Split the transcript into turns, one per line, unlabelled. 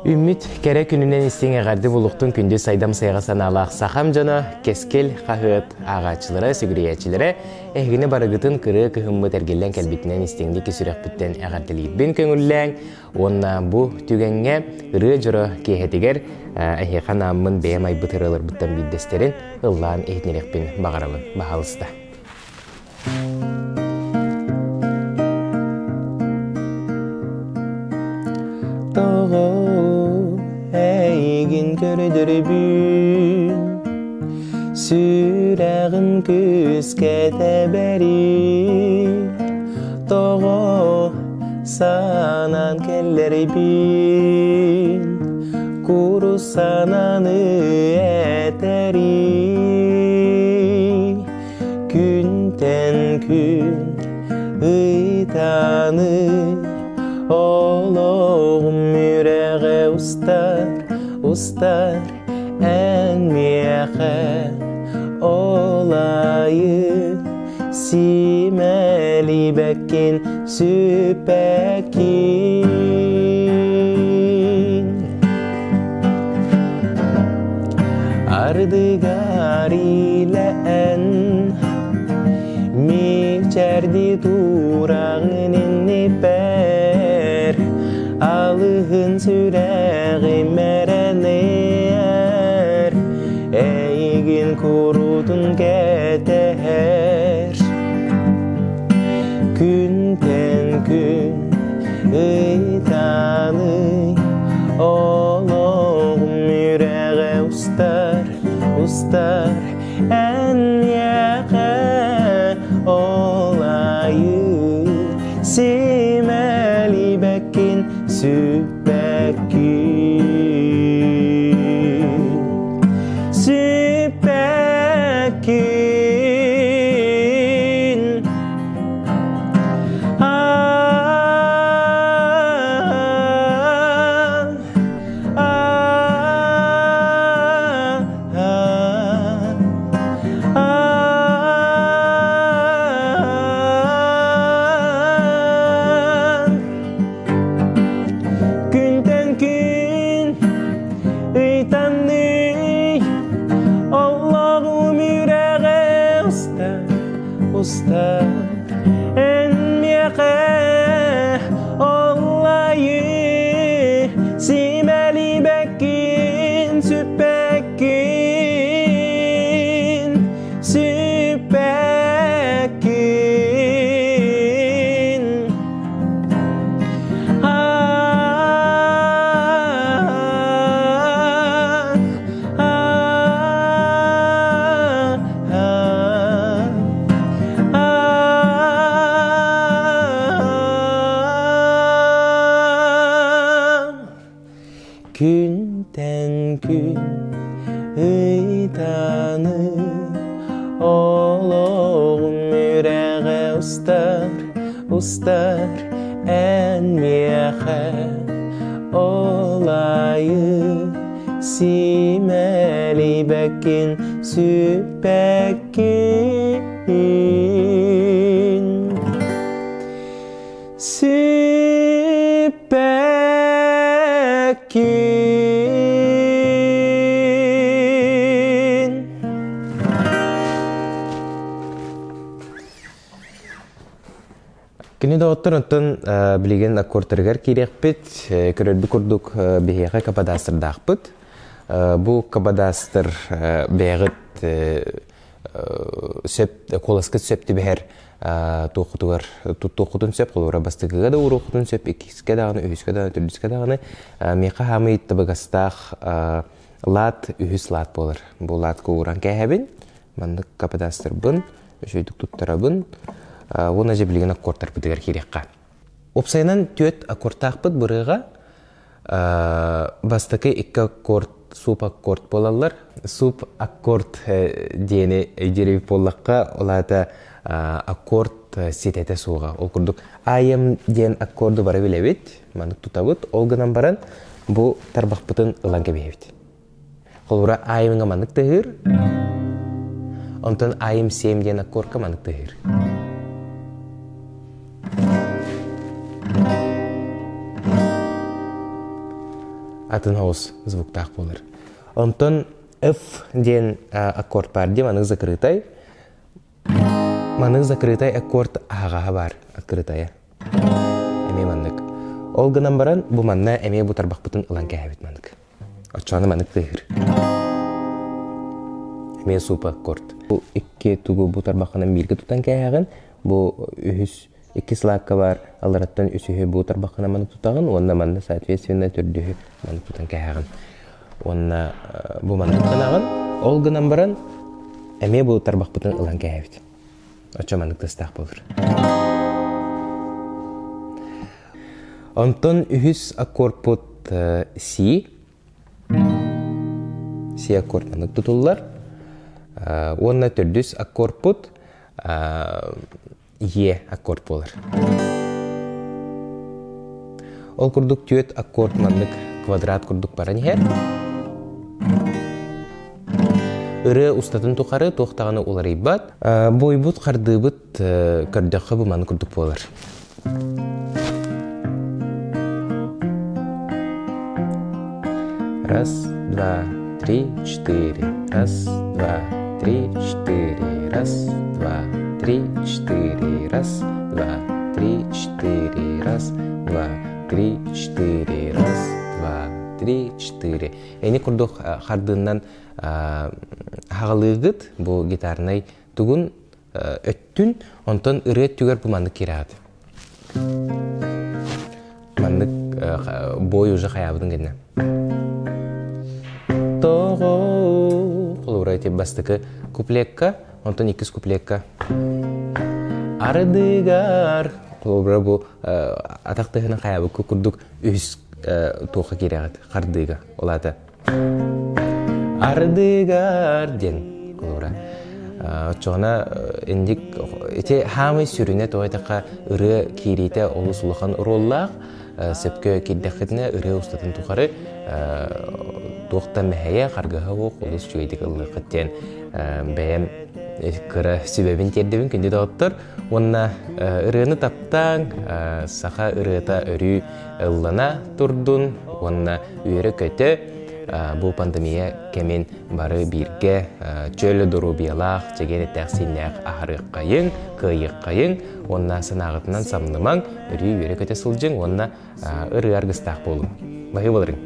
Үміт кәрі күнінен істен әғарды болуқтың күнді сайдам сайға саналақ сақам жана кескел қағыт ағачылары, сүгіреячілері әғіні барығытын кірі күхімі тәргелен кәлбетінен істенді кесірек біттен әғардылығы бен көңілләң. Онна бұ түгенге ұры жұры кейхетігер әхеқан амын бәймай бұтырылыр бұттан биддестерін ұллан әйтнерекпен бағарабын бағалысты. Әйгін көрдір бүн сүрәғін күзге тәбәрі тоғы санан келер бүн күру сананы әтәрі күнтен күн ұйтаны Oloğum yüreğe ustar enmiyeğe olayı simeli bekin süpekin Ardıgar ile en miçerdi durağının iper Alığın süreği merener Eygin kurudun geter Günten gün ıytanı Oğlum yüreğe ustar en yağı olayı Simeli bekin süpekin Ustar enmiyeğe olayı simeli bekin süpekin Günten gün ıytanı Oğlum yüreğe ustar enmiyeğe olayı simeli bekin süpekin Kini da ottun bilgen akkortlargar kirek körödü kurduk biheğe kapadastır dağpıt. Bu kapadastır beğit söp kolaskıt söpti beher toqutugar tuttoqutun söp qolura bastıgıga da uruqutun söp ikiske dağını ühüske dağını türdüske dağını meqa hamit tabagastaq lat ühüs lat bolur. Bu lat kuuran kehebin mandık kapadastır bun şöydük tuttarabın Ona je bilgen akkortar bitigar kireka. Opsaynan tüet akkortaqpıt bırıga bastakay ikka akkord sup akkord bolallar. Sup akkord diyeni ejeri pollaqqa olata akkord sitete suğa. Okurduk ayam diyen akkordu bara bilebit. Manık tutabıt. Olganan baran bu tarbaqpıtın ılanke behebit. Qolura ayamınga manık tahir. Ondan ayam siyem diyen akkordka manık tahir. атын хоус звуктах болар. Онтон F ден аккорд бар ди манык закрытай. Манык закрытай аккорд ага бар открытая. Эме манык. Ол гынан баран бу манна эме бу тарбакпытын ылан кәбит манык. Очаны манык тыгыр. Эме супа аккорд. Бу икки тугу бу тарбакынан бирге тутан кәягын. Бу үһүс икки слакка бар. Алараттан үсүһө бу тарбакынан манык тутагын. Онна манна соответственно төрдүһү манык тутан кәягын. Онна бу манык тутанагын. Ол гынан баран эме бу тарбакпытын ылан кәбит. Оча манык тыстак болор. Онтон үһүс аккорд пут си. Си аккорд манык тутуллар. Онна төрдүс аккорд пут е аккорд болар. Ол курдук түөт аккорд манык квадрат курдук баран хер. Ыры устатын тухары тоқтағаны олар ибат. Бойбут қардыбыт көрдөққа bu манык курдук болар. Раз, два, три, четыре. Раз, два, три, четыре. Раз, два, три, четыре. Раз, два, три, четыре. Раз, два, три, четыре. Раз, два, три, четыре. Эни курдук хардыннан хағалығыт бу гитарнай тугун өттүн, онтон ырыет түгер бу мандык кирады. Мандык бой уже хаябыдың генне. Тоғо қолурайте бастықы куплетка, онтон иккіз куплетка. Арыдыгар қолура бу атақтығына хаябы күкурдук үз тоқа керегат, қардыга олады. Ардыгар ден колора. Чона индик эте хамы сүрүнө тойтака ыры кирите олус улахан уроллак сепкө киддехитне ыры устатын тухары тохта мехая каргага ок олус чуйдик ыллыкыттен бэм кыра себебин тердебин күндө доттор. Онна ырыны таптаң саха ырыта өрү ыллана турдун. Онна үйрө көтө бу пандемия кемен бары бирге чөлө дуру биялах жеген тәксиннәк ахырыккайын, кыйыккайын, онна сынагытынан самнымаң, өрү үйрө көтө сылжың, онна ыры аргыстак болум. Бахы болырың.